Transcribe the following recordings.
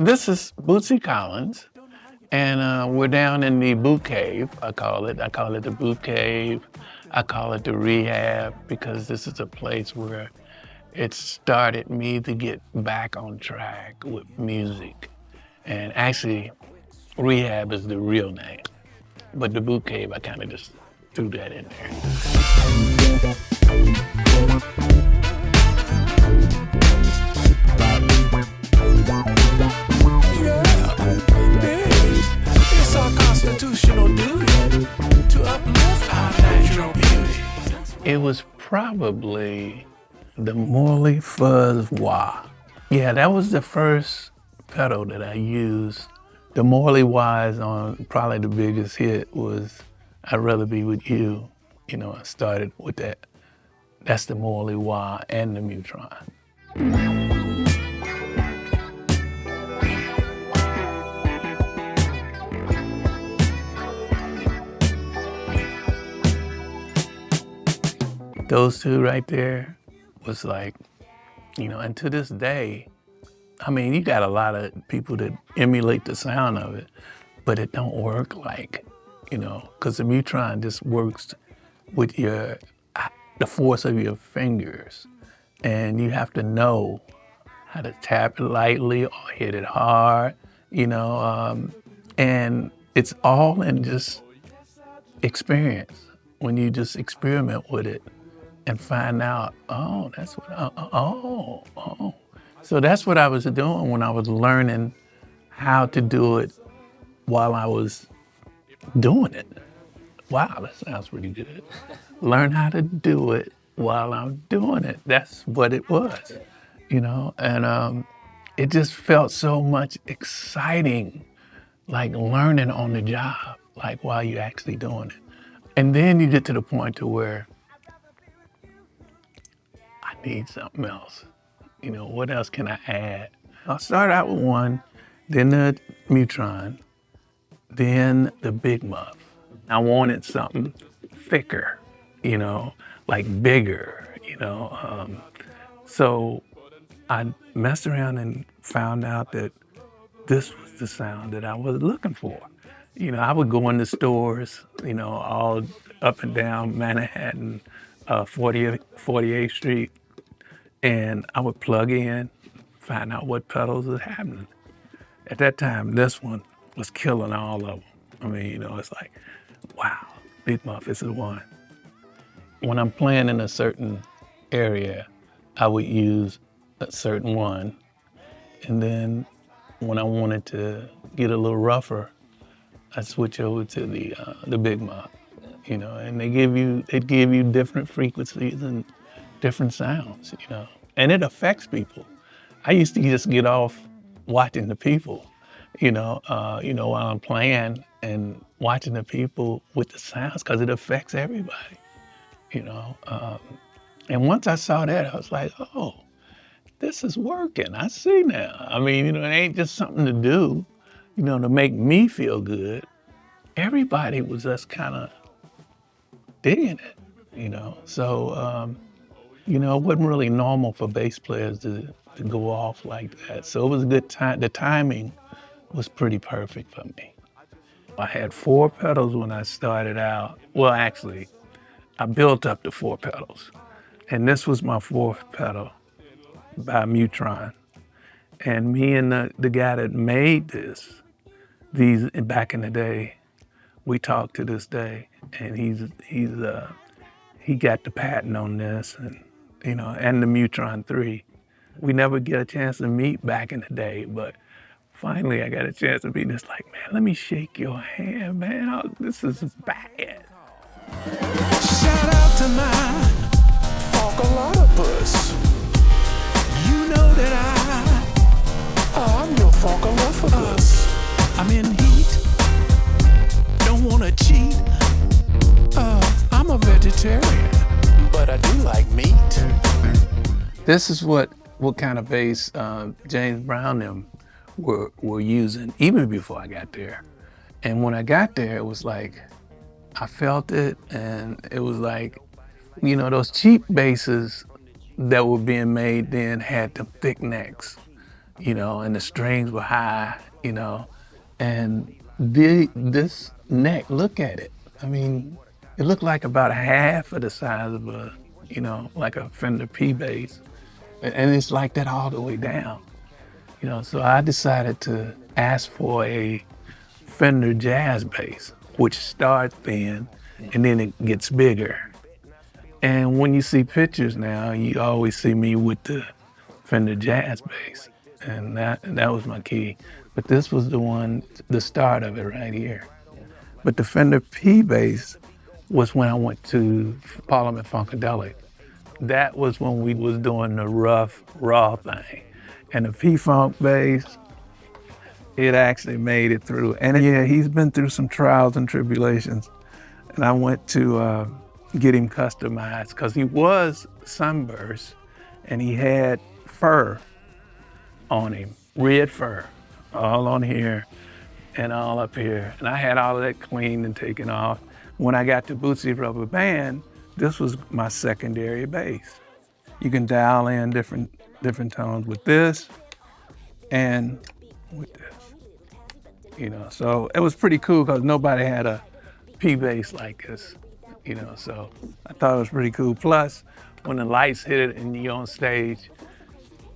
This is Bootsy Collins, and we're down in the boot cave, I call it. I call it the boot cave. I call it the rehab because this is a place where it started me to get back on track with music. And actually, rehab is the real name, but the boot cave, I kind of just threw that in there. It's our constitutional duty to uplift our natural beauty. It was probably the Morley Fuzz Wah. Yeah, that was the first pedal that I used. The Morley Wise on probably the biggest hit was I'd Rather Be With You. You know, I started with that. That's the Morley Wah and the Mutron. Those two right there was like, you know, and to this day, I mean, you got a lot of people that emulate the sound of it, but it don't work like, you know, because the Mutron just works with the force of your fingers, and you have to know how to tap it lightly or hit it hard, you know, and it's all in just experience. When you just experiment with it and find out, oh, that's what, oh. So that's what I was doing when I was learning how to do it while I was doing it. Wow, that sounds pretty good. Learn how to do it while I'm doing it. That's what it was, you know? And it just felt so much exciting, like learning on the job, like while you're actually doing it. And then you get to the point to where I need something else. You know, what else can I add? I'll start out with one, then the Mutron, then the Big Muff. I wanted something thicker, you know, like bigger, you know. So I messed around and found out that this was the sound that I was looking for. You know, I would go in the stores, you know, all up and down Manhattan, 48th Street, and I would plug in, find out what pedals was happening. At that time, this one was killing all of them. I mean, you know, it's like, wow, Big Muff is the one. When I'm playing in a certain area, I would use a certain one. And then when I wanted to get a little rougher, I'd switch over to the Big Muff, you know, and they give you different frequencies and different sounds, you know, and it affects people. I used to just get off watching the people, you know, while I'm playing and watching the people with the sounds, because it affects everybody, you know. And once I saw that, I was like, oh, this is working. I see now. I mean, you know, it ain't just something to do, you know, to make me feel good. Everybody was just kind of digging it, you know. So, you know, it wasn't really normal for bass players to go off like that. So it was a good time. The timing was pretty perfect for me. I had 4 pedals when I started out. Well, actually, I built up to 4 pedals. And this was my 4th pedal by Mutron. And me and the guy that made these back in the day, we talk to this day, and he got the patent on this, and you know, and the Mutron 3. We never get a chance to meet back in the day, but finally I got a chance to meet. And it's like, man, let me shake your hand, man. Oh, this is bad. Shout out to my Falcolotopus. You know that I'm your Falcolotopus. I'm in heat, don't wanna cheat. I'm a vegetarian, but I do like meat. This is what kind of bass James Brown them were using even before I got there. And when I got there, it was like, I felt it, and it was like, you know, those cheap basses that were being made then had the thick necks. and the strings were high, and this neck, look at it. I mean, it looked like about half of the size of like a Fender P bass. And it's like that all the way down, So I decided to ask for a Fender jazz bass, which starts thin and then it gets bigger. And when you see pictures now, you always see me with the Fender jazz bass. And that was my key. But this was the start of it right here. But the Fender P bass was when I went to Parliament Funkadelic. That was when we was doing the rough, raw thing. And the P-Funk bass, it actually made it through. And yeah, he's been through some trials and tribulations. And I went to get him customized because he was sunburst and he had fur on him, red fur, all on here and all up here. And I had all of that cleaned and taken off. When I got to Bootsy Rubber Band, this was my secondary bass. You can dial in different tones with this and with this. So it was pretty cool because nobody had a P bass like this, so I thought it was pretty cool. Plus, when the lights hit it and you're on stage,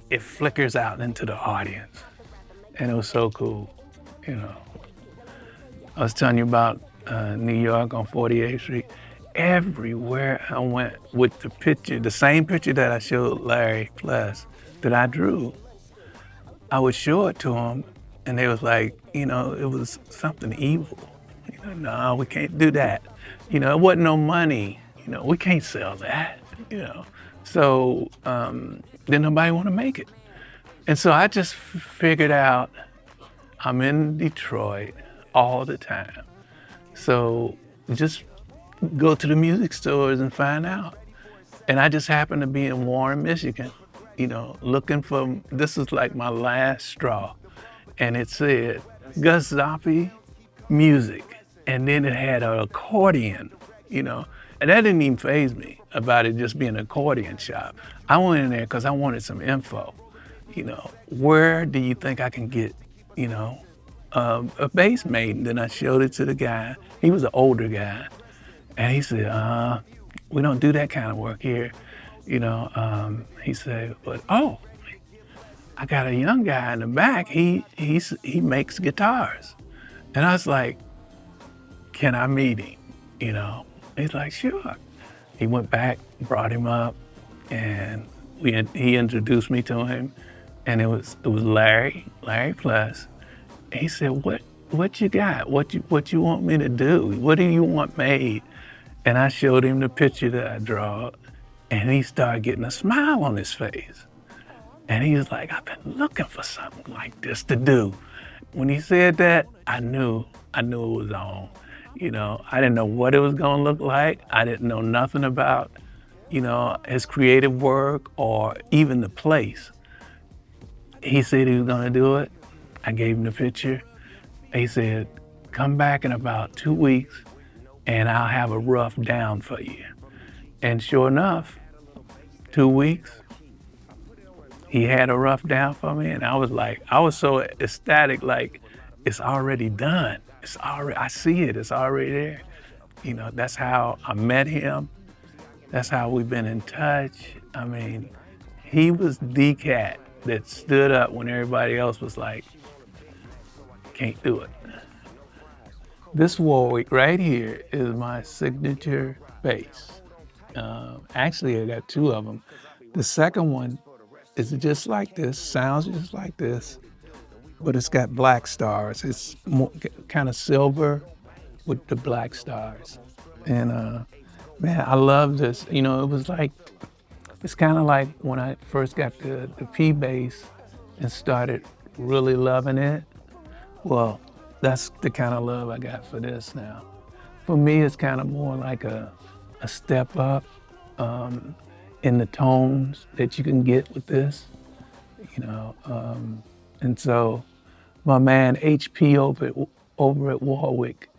it flickers out into the audience. And it was so cool, I was telling you about New York on 48th Street. Everywhere I went with the picture, the same picture that I showed Larry Pless that I drew, I would show it to them and they was like, it was something evil. No, we can't do that. It wasn't no money. We can't sell that, So then nobody want to make it. And so I just figured out I'm in Detroit all the time. So just go to the music stores and find out. And I just happened to be in Warren, Michigan, looking for, this is like my last straw. And it said, Gus Zoppi Music. And then it had an accordion, and that didn't even faze me about it just being an accordion shop. I went in there because I wanted some info, where do you think I can get, a bass made? And then I showed it to the guy. He was an older guy. And he said, we don't do that kind of work here. He said, but I got a young guy in the back. He makes guitars. And I was like, can I meet him? He's like, sure. He went back, brought him up, and he introduced me to him. And it was Larry Pless. And he said, what you got? What you want me to do? What do you want made? And I showed him the picture that I drew, and he started getting a smile on his face. And he was like, I've been looking for something like this to do. When he said that, I knew it was on. I didn't know what it was gonna look like. I didn't know nothing about, his creative work or even the place. He said he was gonna do it. I gave him the picture. He said, come back in about 2 weeks and I'll have a rough down for you. And sure enough, 2 weeks, he had a rough down for me. And I was so ecstatic, like, it's already done. I see it, it's already there. That's how I met him. That's how we've been in touch. I mean, he was the cat that stood up when everybody else was like, can't do it. This Warwick right here is my signature bass. Actually, I got two of them. The second one is just like this, sounds just like this, but it's got black stars. It's more, kind of silver with the black stars. And man, I love this. It was like, it's kind of like when I first got the P bass and started really loving it. Well, that's the kind of love I got for this now. For me, it's kind of more like a step up in the tones that you can get with this, and so my man HP over at Warwick,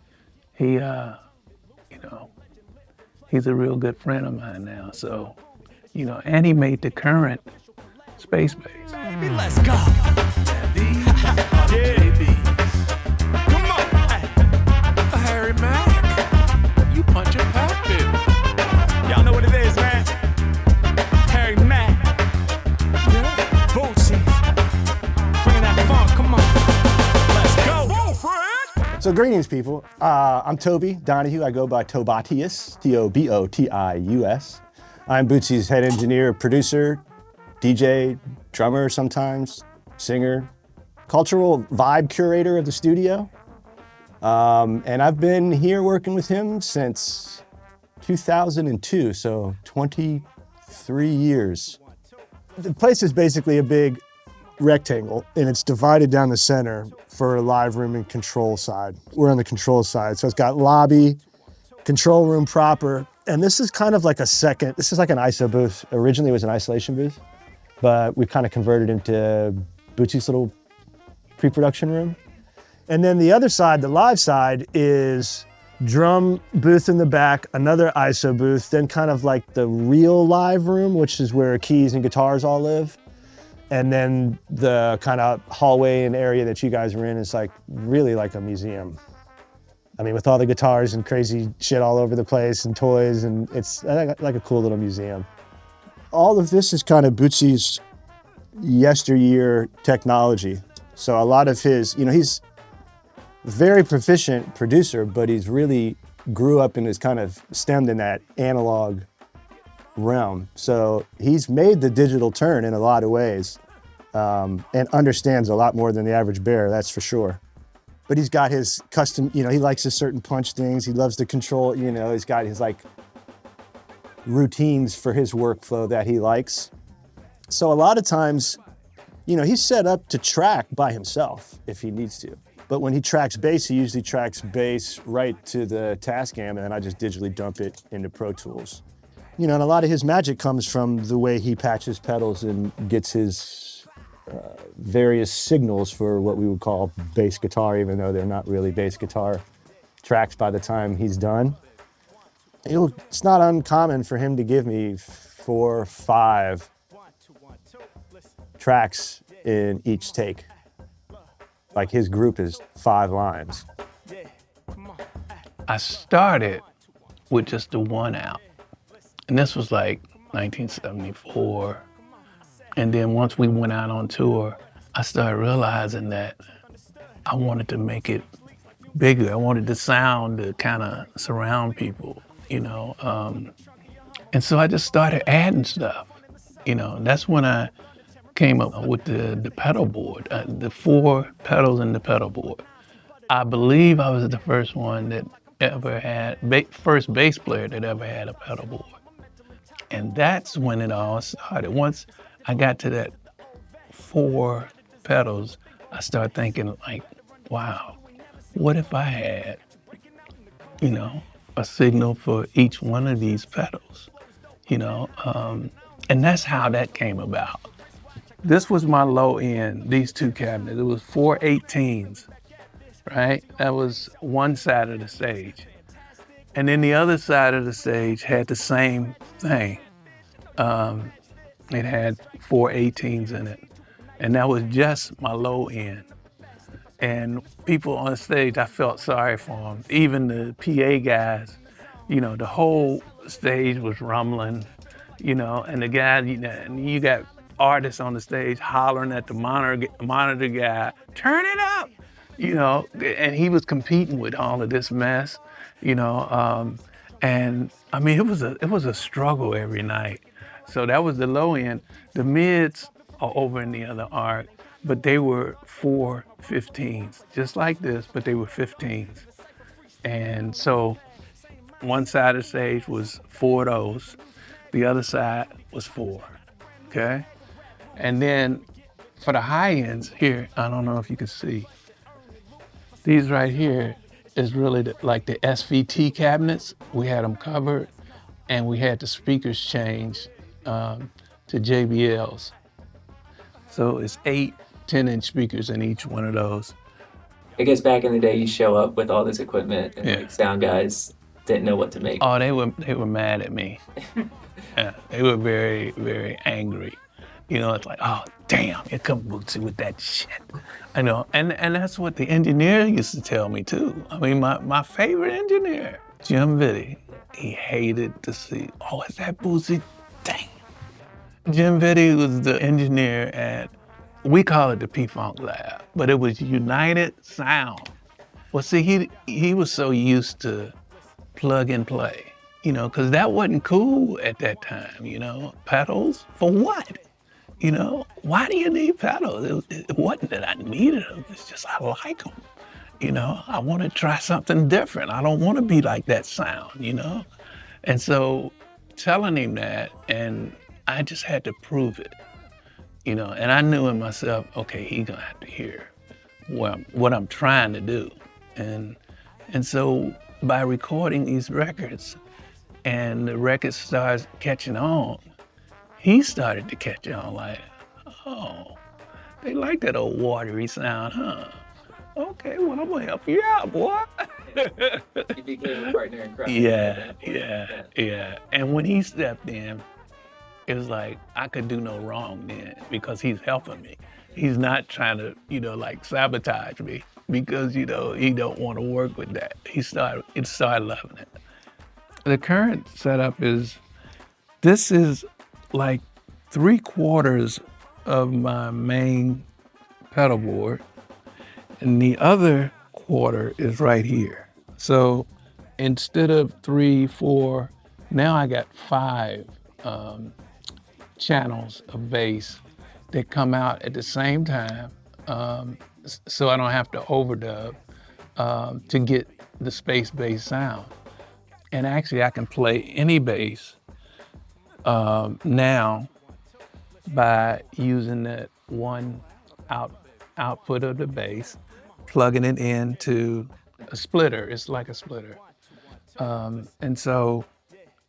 he's a real good friend of mine now. So, and he made the current space bass. Baby, let's go. These are the JBs. Come on. Harry Mack, you punch a pack, baby. Y'all know what it is, man. Harry Mack. Yeah. Bootsy. Bringing that funk, come on. Let's go. Whoa, Fred. So greetings, people. I'm Toby Donahue. I go by Tobatius, T-O-B-O-T-I-U-S. I'm Bootsy's head engineer, producer, DJ, drummer sometimes, singer, cultural vibe curator of the studio. And I've been here working with him since 2002, so 23 years. The place is basically a big rectangle, and it's divided down the center for a live room and control side. We're on the control side, so it's got lobby, control room proper, and this is kind of like this is like an ISO booth. Originally it was an isolation booth, but we kind of converted into Bootsy's little pre-production room. And then the other side, the live side, is drum booth in the back, another ISO booth, then kind of like the real live room, which is where keys and guitars all live. And then the kind of hallway and area that you guys are in is like really like a museum. I mean, with all the guitars and crazy shit all over the place and toys, and it's like a cool little museum. All of this is kind of Bootsy's yesteryear technology. So a lot of his, he's a very proficient producer, but he's really grew up and is kind of stemmed in that analog realm. So he's made the digital turn in a lot of ways, and understands a lot more than the average bear, that's for sure. But he's got his custom, he likes his certain punch things. He loves to control, he's got his like routines for his workflow that he likes. So a lot of times, he's set up to track by himself if he needs to. But when he tracks bass, he usually tracks bass right to the Tascam, and then I just digitally dump it into Pro Tools. And a lot of his magic comes from the way he patches pedals and gets his various signals for what we would call bass guitar, even though they're not really bass guitar tracks by the time he's done. It's not uncommon for him to give me 4 or 5 tracks in each take. Like his group is 5 lines. I started with just the one out. And this was like 1974. And then once we went out on tour, I started realizing that I wanted to make it bigger. I wanted the sound to kind of surround people, And so I just started adding stuff, That's when I came up with the pedal board, the 4 pedals in the pedal board. I believe I was the first one that ever had, first bass player that ever had a pedal board. And that's when it all started. Once I got to that 4 pedals, I started thinking like, wow, what if I had, a signal for each one of these pedals, And that's how that came about. This was my low end, these 2 cabinets. It was 4 18s, right? That was one side of the stage. And then the other side of the stage had the same thing. It had 4 18s in it. And that was just my low end. And people on stage, I felt sorry for them. Even the PA guys, the whole stage was rumbling, and the guys, and you got artists on the stage hollering at the monitor guy, turn it up, and he was competing with all of this mess, and I mean, it was a struggle every night. So that was the low end. The mids are over in the other arc, but they were 4 15s, just like this, but they were 15s. And so one side of the stage was 4 of those, the other side was 4, okay? And then for the high ends here, I don't know if you can see, these right here is really like the SVT cabinets. We had them covered, and we had the speakers changed to JBLs. So it's 8 10-inch speakers in each one of those. I guess back in the day, you show up with all this equipment, and Yeah. like sound guys didn't know what to make. Oh, they were mad at me. Yeah, they were very, very angry You know, it's like, oh, damn, here come Bootsy with that shit. I know, and that's what the engineer used to tell me too. I mean, my favorite engineer, Jim Vitti, he hated to see, oh, is that Bootsy? Dang. Jim Vitti was the engineer at, we call it the P-Funk Lab, but it was United Sound. Well, see, he was so used to plug and play, you know, because that wasn't cool at that time, you know. Pedals? For what? You know, why do you need pedals? It wasn't that I needed them, it's just I like them. You know, I want to try something different. I don't want to be like that sound, you know? And so telling him that, and I just had to prove it, you know, and I knew in myself, okay, he's gonna have to hear what I'm trying to do. And so by recording these records and the records started catching on, he started to catch on like, oh, they like that old watery sound, huh? Okay, well, I'm gonna help you out, boy. You became a partner in crime. Yeah. And when he stepped in, it was like, I could do no wrong then because he's helping me. He's not trying to, you know, like sabotage me because, you know, he don't want to work with that. He started loving it. The current setup is, this is like 3/4 of my main pedal board, and the other quarter is right here. So instead of 3, 4, now I got 5 channels of bass that come out at the same time, so I don't have to overdub to get the space bass sound. And actually I can play any bass now by using that one output of the bass, plugging it into a splitter. It's like a splitter. And so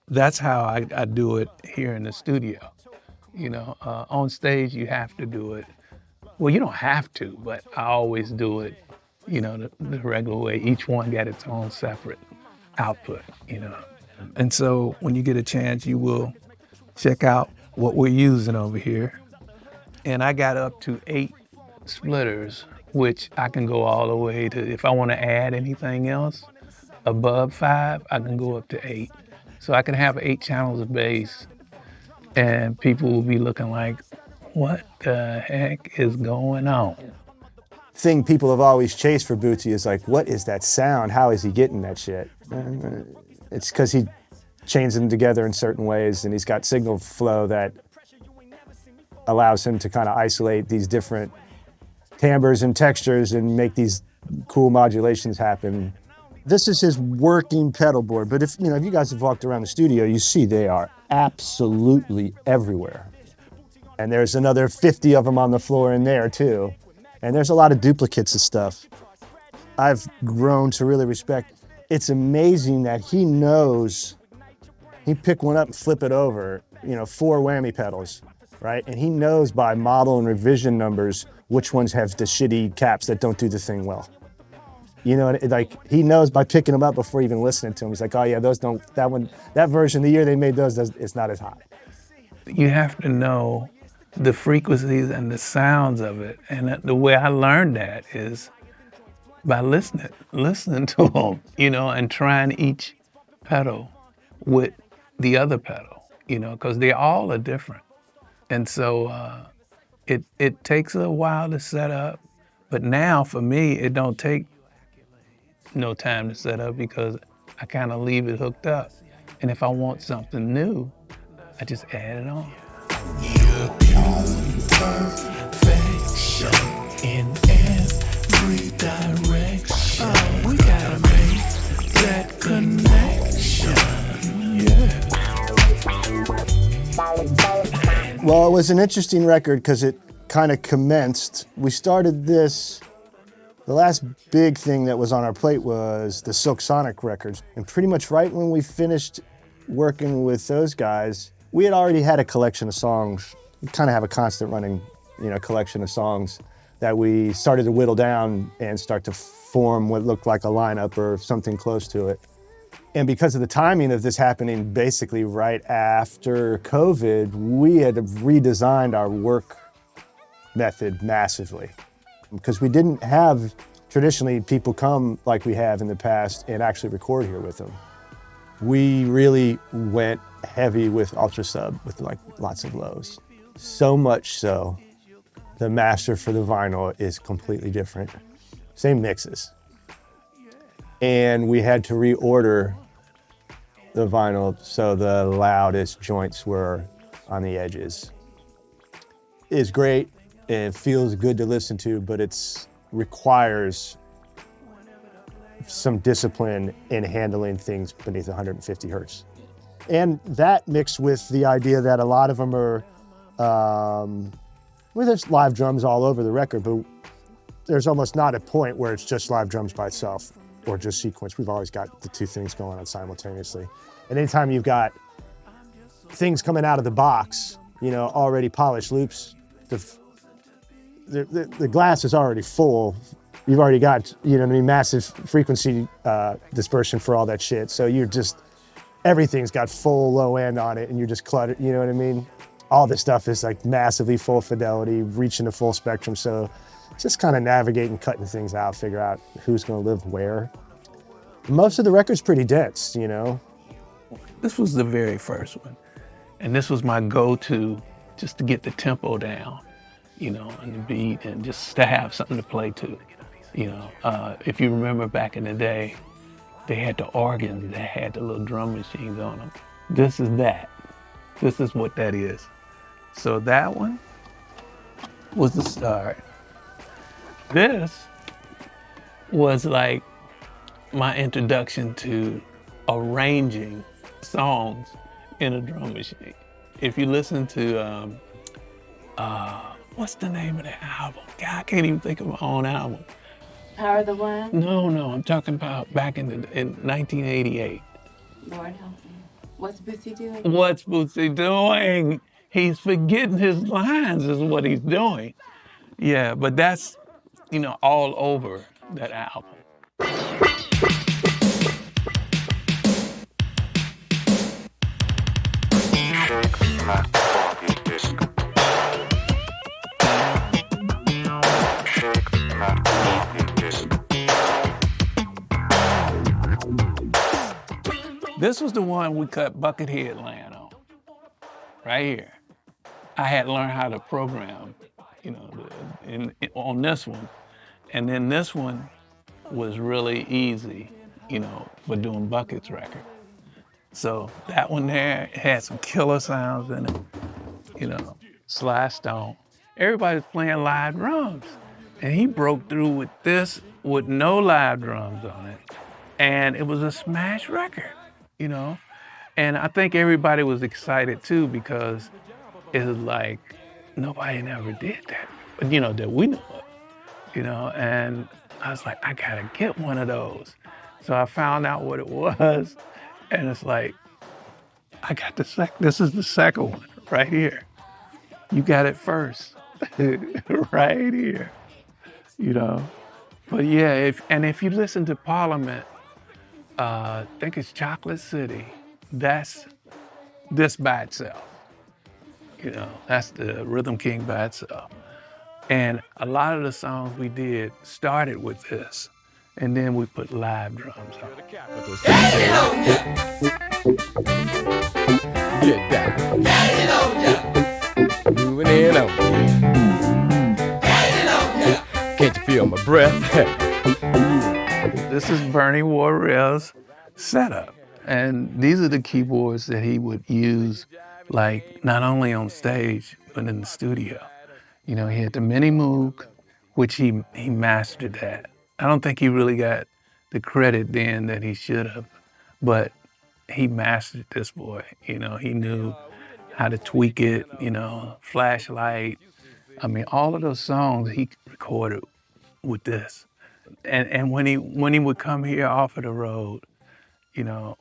that's how I do it here in the studio. You know, on stage you have to do it. Well, you don't have to, but I always do it, you know, the regular way. Each one got its own separate output, you know. And so when you get a chance, you will check out what we're using over here. And I got up to 8 splitters, which I can go all the way to, if I want to add anything else above 5, I can go up to 8. So I can have 8 channels of bass, and people will be looking like, what the heck is going on? Thing people have always chased for Bootsy is like, what is that sound? How is he getting that shit? It's because he chains them together in certain ways, and he's got signal flow that allows him to kind of isolate these different timbres and textures and make these cool modulations happen. This is his working pedal board, but if you guys have walked around the studio, you see they are absolutely everywhere. And there's another 50 of them on the floor in there too. And there's a lot of duplicates of stuff. I've grown to really respect. It's amazing that he knows, he pick one up and flip it over, 4 whammy pedals, right? And he knows by model and revision numbers which ones have the shitty caps that don't do the thing well. Like he knows by picking them up before even listening to them. He's like, oh yeah, those don't, that version, the year they made those, it's not as hot. You have to know the frequencies and the sounds of it. And the way I learned that is by listening to them, and trying each pedal with the other pedal, because they all are different. And so it takes a while to set up, but now for me, it don't take no time to set up because I kind of leave it hooked up. And if I want something new, I just add it on. You're perfection in every direction. We gotta make that connection. Yeah. Well, it was an interesting record because it kind of commenced. We started this. The last big thing that was on our plate was the Silk Sonic records. And pretty much right when we finished working with those guys, we had already had a collection of songs. We kind of have a constant running, collection of songs that we started to whittle down and start to form what looked like a lineup or something close to it. And because of the timing of this happening basically right after COVID, we had redesigned our work method massively. Because we didn't have traditionally people come like we have in the past and actually record here with them. We really went heavy with ultra sub with like lots of lows. So much so, the master for the vinyl is completely different. Same mixes. And we had to reorder the vinyl so the loudest joints were on the edges. It's great. It feels good to listen to, but it requires some discipline in handling things beneath 150 hertz. And that mixed with the idea that a lot of them are, well, there's live drums all over the record, but there's almost not a point where it's just live drums by itself or just sequence. We've always got the two things going on simultaneously. And anytime you've got things coming out of the box, you know, already polished loops, the glass is already full. You've already got, you know what I mean, massive frequency dispersion for all that shit. So you're just, everything's got full low end on it and you're just cluttered, you know what I mean? All this stuff is like massively full fidelity, reaching the full spectrum. So just kind of navigating, cutting things out, figure out who's gonna live where. Most of the record's pretty dense, you know? This was the very first one. And this was my go-to just to get the tempo down, you know, and the beat, and just to have something to play to. You know, if you remember back in the day, they had the organs that had the little drum machines on them. This is that. This is what that is. So that one was the start. This was like my introduction to arranging songs in a drum machine. If you listen to, what's the name of the album? God, I can't even think of my own album. Power of the One? No, I'm talking about back in 1988. Lord help me. What's Bootsy doing? What's Bootsy doing? He's forgetting his lines is what he's doing. Yeah, but that's, you know, all over that album. This was the one we cut Buckethead land on, right here. I had learned how to program, you know, on this one. And then this one was really easy, you know, for doing Bucket's record. So that one there had some killer sounds in it, you know, Sly Stone. Everybody was playing live drums. And he broke through with this with no live drums on it. And it was a smash record, you know? And I think everybody was excited too because it was like, nobody never did that, but you know, that we knew of, you know? And I was like, I gotta get one of those. So I found out what it was, and it's like, I got this is the second one, right here. You got it first, right here, you know? But yeah, if you listen to Parliament, I think it's Chocolate City, that's this by itself. You know, that's the Rhythm King by itself. And a lot of the songs we did started with this, and then we put live drums on it. Get down. Moving in on. Can't you feel my breath? This is Bernie Worrell's setup. And these are the keyboards that he would use, like, not only on stage, but in the studio. You know, he had the Mini Moog, which he mastered that. I don't think he really got the credit then that he should have, but he mastered this boy. You know, he knew how to tweak it, you know, Flashlight. I mean, all of those songs he recorded with this. And when he would come here off of the road, you know,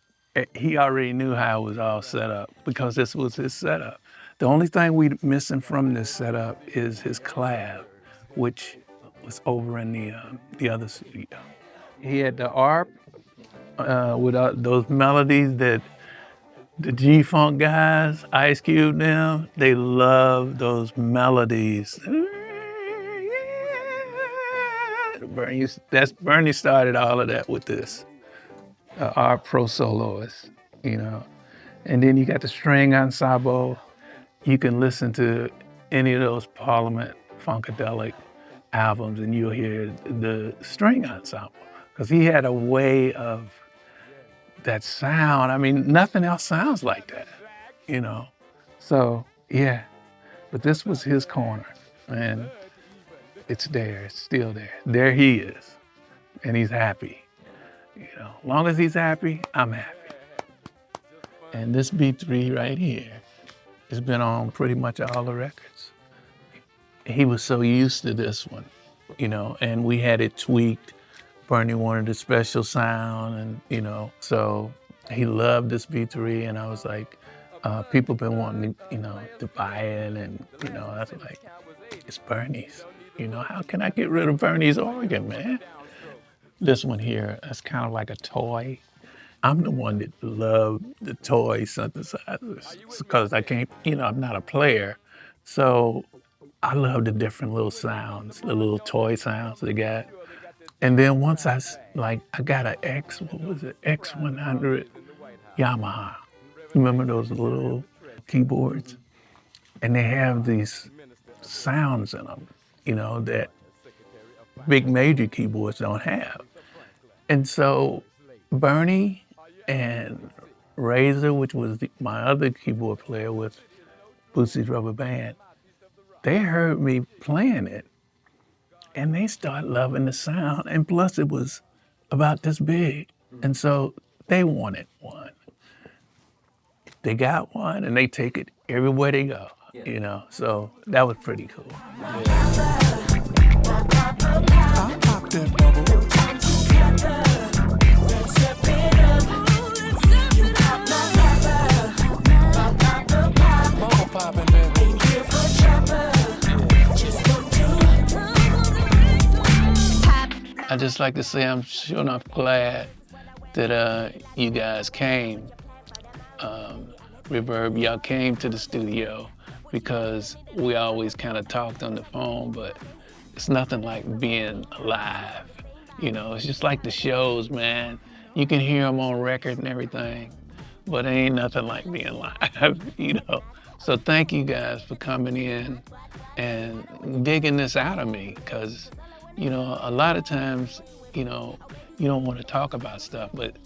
he already knew how it was all set up because this was his setup. The only thing we missing from this setup is his collab, which was over in the other studio. He had the ARP, with those melodies that the G-Funk guys, Ice Cube them, they love those melodies. Bernie started all of that with this, our pro soloist, you know. And then you got the string ensemble. You can listen to any of those Parliament Funkadelic albums and you'll hear the string ensemble, because he had a way of that sound. I mean, nothing else sounds like that, you know? So, yeah, but this was his corner, and it's there, it's still there. There he is, and he's happy. You know, as long as he's happy, I'm happy. And this B3 right here has been on pretty much all the records. He was so used to this one, you know, and we had it tweaked. Bernie wanted a special sound, and, you know, so he loved this B3, and I was like, people been wanting to, you know, to buy it, and, you know, I was like, it's Bernie's. You know, how can I get rid of Bernie's organ, man? This one here, that's kind of like a toy. I'm the one that loved the toy synthesizers because I can't, you know, I'm not a player. So I love the different little sounds, the little toy sounds they got. And then once I got an X100 Yamaha. Remember those little keyboards? And they have these sounds in them, you know, that big major keyboards don't have. And so Bernie and Razor, which was my other keyboard player with Bootsy's Rubber Band, they heard me playing it and they started loving the sound. And plus it was about this big. And so they wanted one. They got one and they take it everywhere they go, you know? So that was pretty cool. I'll pop that bubble. Bubble poppin', baby. I just like to say I'm sure enough glad that you guys came. Reverb, y'all came to the studio, because we always kind of talked on the phone, but it's nothing like being live. You know, it's just like the shows, man. You can hear them on record and everything, but it ain't nothing like being live, you know? So thank you guys for coming in and digging this out of me, because, you know, a lot of times, you know, you don't want to talk about stuff, but,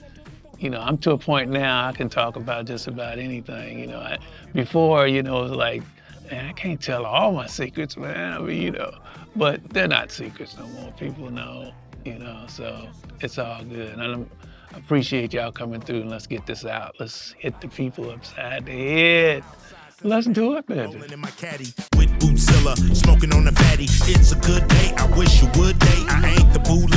you know, I'm to a point now I can talk about just about anything, you know. Before, you know, it was like, man, I can't tell all my secrets, man. I mean, you know, but they're not secrets no more. People know, you know, so it's all good. And I appreciate y'all coming through, and let's get this out. Let's hit the people upside the head. Let's do it, baby. Rolling in my caddy with Bootzilla, smoking on the fatty. It's a good day. I wish you would day. I ain't the boule.